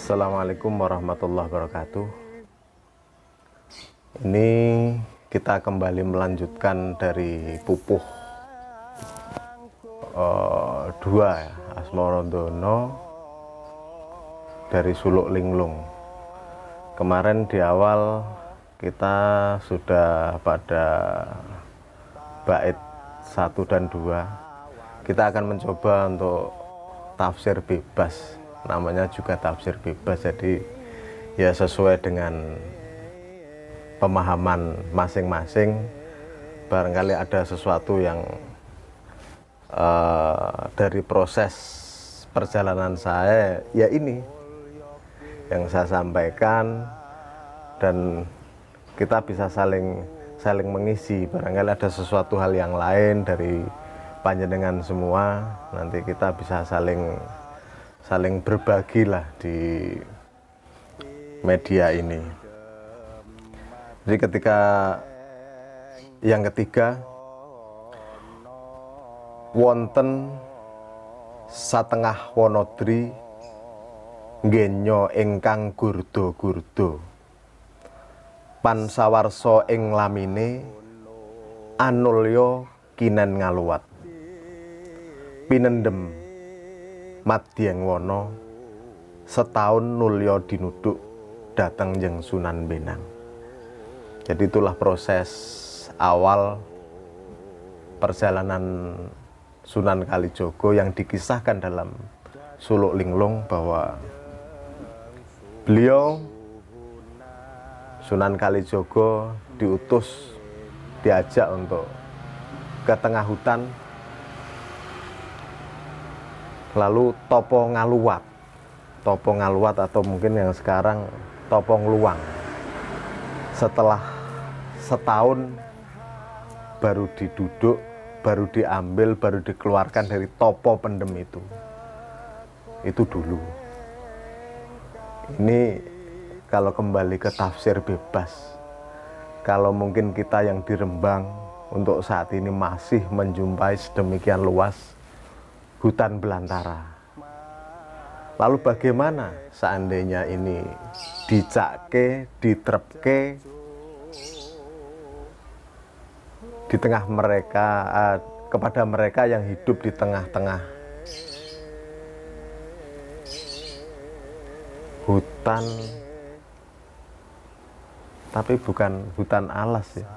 Assalamualaikum warahmatullahi wabarakatuh. Ini kita kembali melanjutkan dari pupuh 2 ya, Asmarandono dari Suluk Linglung. Kemarin di awal kita sudah pada bait 1 dan 2. Kita akan mencoba untuk tafsir bebas, namanya juga tafsir bebas, jadi ya sesuai dengan pemahaman masing-masing. Barangkali ada sesuatu yang dari proses perjalanan saya, ya ini yang saya sampaikan, dan kita bisa saling mengisi. Barangkali ada sesuatu hal yang lain dari panjenengan semua, nanti kita bisa saling berbagi lah di media ini. Jadi ketika yang ketiga, wonten satengah wonodri nggenyo ingkang gurdo-gurdo, pansawarsa ing lamine anulya kinen ngaluwat, pinendem Madyeng Wono setahun nulya dinuduk dateng jeng Sunan Benang. Jadi itulah proses awal perjalanan Sunan Kalijogo yang dikisahkan dalam Suluk Linglung, bahwa beliau Sunan Kalijogo diutus, diajak untuk ke tengah hutan, lalu topo ngaluwat atau mungkin yang sekarang topo ngluwang. Setelah setahun baru diduduk, baru diambil, baru dikeluarkan dari topo pendem itu dulu. Ini kalau kembali ke tafsir bebas, kalau mungkin kita yang di Rembang untuk saat ini masih menjumpai sedemikian luas hutan belantara, lalu bagaimana seandainya ini dicake, diterapke di tengah mereka, kepada mereka yang hidup di tengah-tengah hutan, tapi bukan hutan alas ya,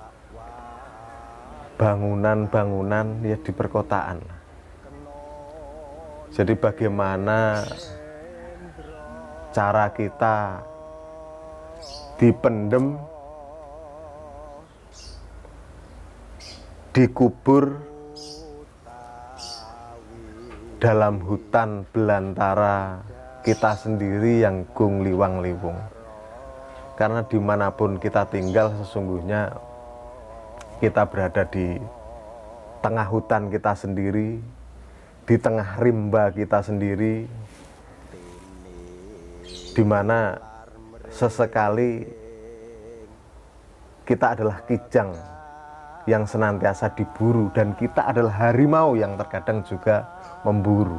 bangunan-bangunan ya di perkotaan. Jadi bagaimana cara kita dipendem, dikubur dalam hutan belantara kita sendiri yang gung liwang liwung. Karena dimanapun kita tinggal, sesungguhnya kita berada di tengah hutan kita sendiri, di tengah rimba kita sendiri, di mana sesekali kita adalah kijang yang senantiasa diburu, dan kita adalah harimau yang terkadang juga memburu.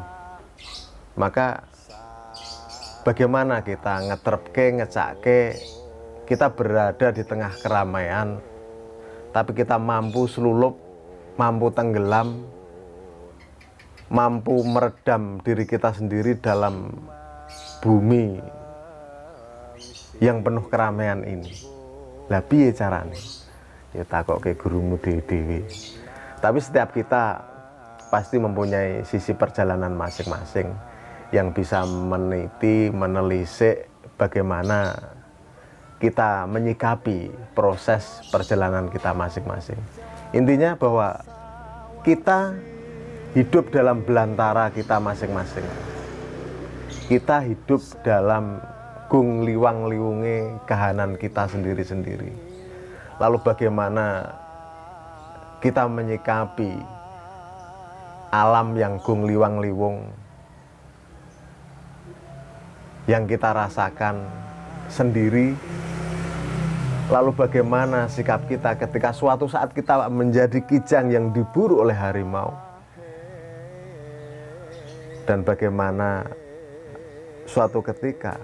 Maka bagaimana kita ngetrepke, ngecake, kita berada di tengah keramaian, tapi kita mampu selulup, mampu tenggelam, mampu meredam diri kita sendiri dalam bumi yang penuh keramaian ini. Lah piye carane? Ya takoke gurumu dhewe-dhewe. Tapi setiap kita pasti mempunyai sisi perjalanan masing-masing yang bisa meneliti, menelisik bagaimana kita menyikapi proses perjalanan kita masing-masing. Intinya bahwa kita hidup dalam belantara kita masing-masing. Kita hidup dalam gung liwang liwunge kahanan kita sendiri-sendiri. Lalu bagaimana kita menyikapi alam yang gung liwang liwung yang kita rasakan sendiri. Lalu bagaimana sikap kita ketika suatu saat kita menjadi kijang yang diburu oleh harimau. Dan bagaimana suatu ketika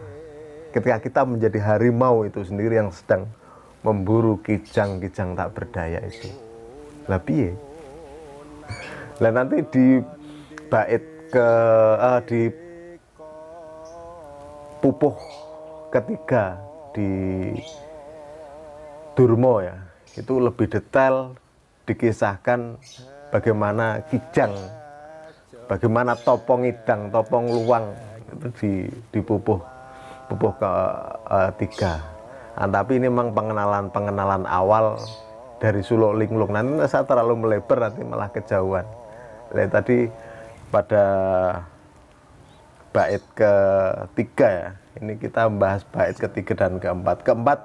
ketika kita menjadi harimau itu sendiri yang sedang memburu kijang-kijang tak berdaya itu. Lah piye? Lah nanti di bait di pupuh ketiga di Durma ya, itu lebih detail dikisahkan bagaimana kijang, bagaimana topong idang, topong luwang itu dipupuh ke tiga. Nah, tapi ini memang pengenalan awal dari Suluk Linglung. Nanti saya terlalu melebar, nanti malah kejauhan. Lihat tadi pada bait ketiga ya, ini kita membahas bait ketiga dan keempat. Keempat,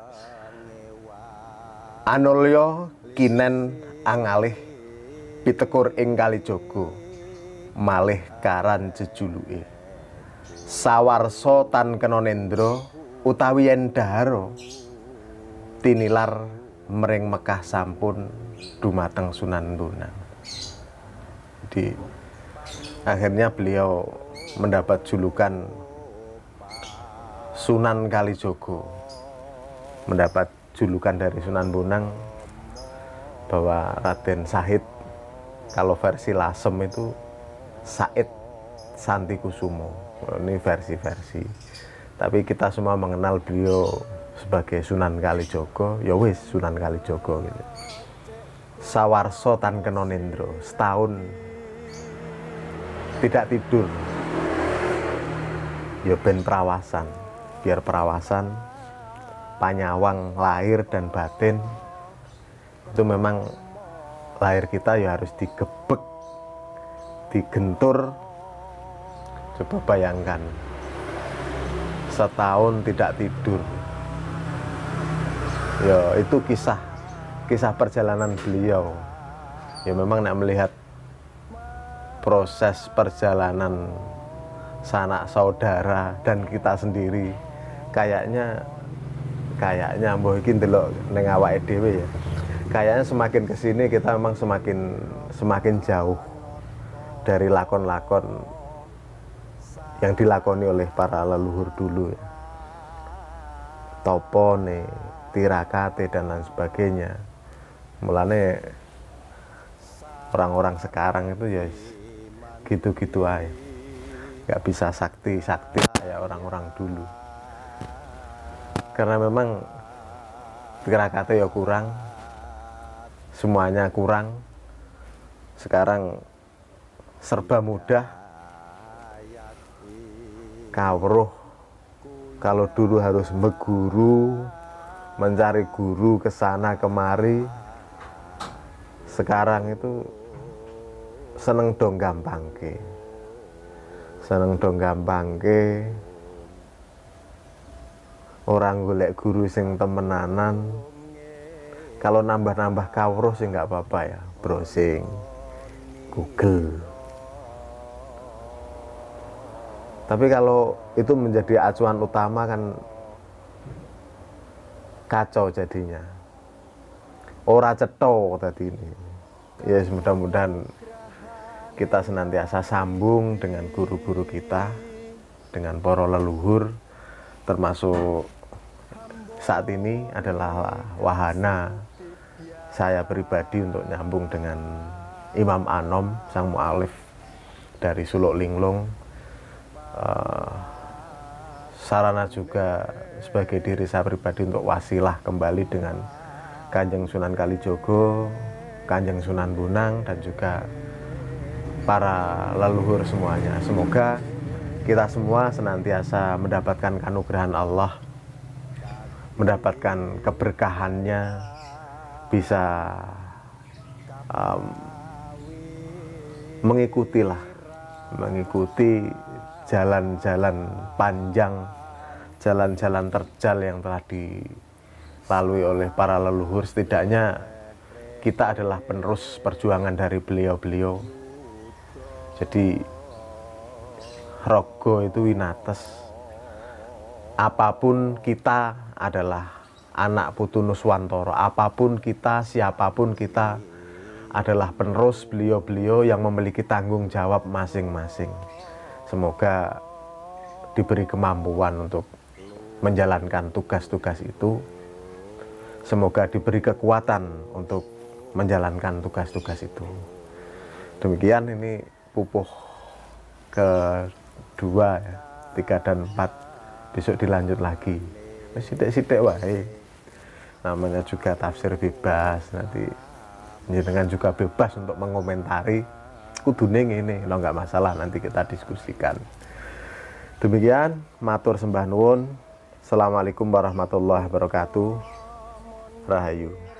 Anulya kinen angalih pitekur ing Kalijaga malih karan jejuluke sawarsa tan kena nendra utawi yen dahara tinilar mering Mekah sampun dumateng Sunan Bonang. Jadi akhirnya beliau mendapat julukan Sunan Kalijaga, mendapat julukan dari Sunan Bonang bahwa Raden Sahid, kalau versi Lasem itu Said Santikusumo. Ini versi-versi, tapi kita semua mengenal beliau sebagai Sunan Kalijaga. Ya wis, Sunan Kalijaga gitu. Sawarsa tan kena nendra, setahun tidak tidur ya ben perawasan, biar perawasan panyawang lahir dan batin. Itu memang lahir kita ya harus digebek, digentur. Coba bayangkan setahun tidak tidur ya, itu kisah perjalanan beliau ya. Memang nak melihat proses perjalanan sanak saudara dan kita sendiri, kayaknya mbah iki ndelok ning awake dhewe ya, kayaknya semakin kesini kita memang semakin jauh dari lakon-lakon yang dilakoni oleh para leluhur dulu ya. Topone, tirakate dan lain sebagainya. Mulane orang-orang sekarang itu ya gitu-gitu aja, nggak bisa sakti kayak orang-orang dulu, karena memang tirakate ya kurang, semuanya kurang. Sekarang serba mudah, kawruh. Kalau dulu harus meguru, mencari guru ke sana kemari, sekarang itu seneng dong gampangke, orang golek guru sing temenanan. Kalau nambah-nambah kawruh sih nggak apa-apa ya, browsing Google. Tapi kalau itu menjadi acuan utama kan kacau jadinya. Ora cetho tadi ini. Ya mudah-mudahan kita senantiasa sambung dengan guru-guru kita, dengan para leluhur, termasuk saat ini adalah wahana saya pribadi untuk nyambung dengan Imam Anom, sang mu'alif dari Suluk Linglung. Sarana juga sebagai diri saya pribadi untuk wasilah kembali dengan Kanjeng Sunan Kalijaga, Kanjeng Sunan Bonang, dan juga para leluhur semuanya. Semoga kita semua senantiasa mendapatkan kanugrahan Allah, mendapatkan keberkahannya, bisa mengikuti jalan-jalan panjang, jalan-jalan terjal yang telah dilalui oleh para leluhur. Setidaknya kita adalah penerus perjuangan dari beliau-beliau. Jadi rogo itu winates. Apapun kita adalah anak putu Nuswantara, apapun kita, siapapun kita adalah penerus beliau-beliau yang memiliki tanggung jawab masing-masing. Semoga diberi kemampuan untuk menjalankan tugas-tugas itu. Semoga diberi kekuatan untuk menjalankan tugas-tugas itu. Demikian, ini pupuh kedua ya, 3 dan 4. Besok dilanjut lagi. Sidik-sidik wae. Namanya juga tafsir bebas, nanti jenengan juga bebas untuk mengomentari. Kudune ngene, lo nggak masalah, nanti kita diskusikan. Demikian, matur sembah nuwun. Assalamualaikum warahmatullahi wabarakatuh. Rahayu.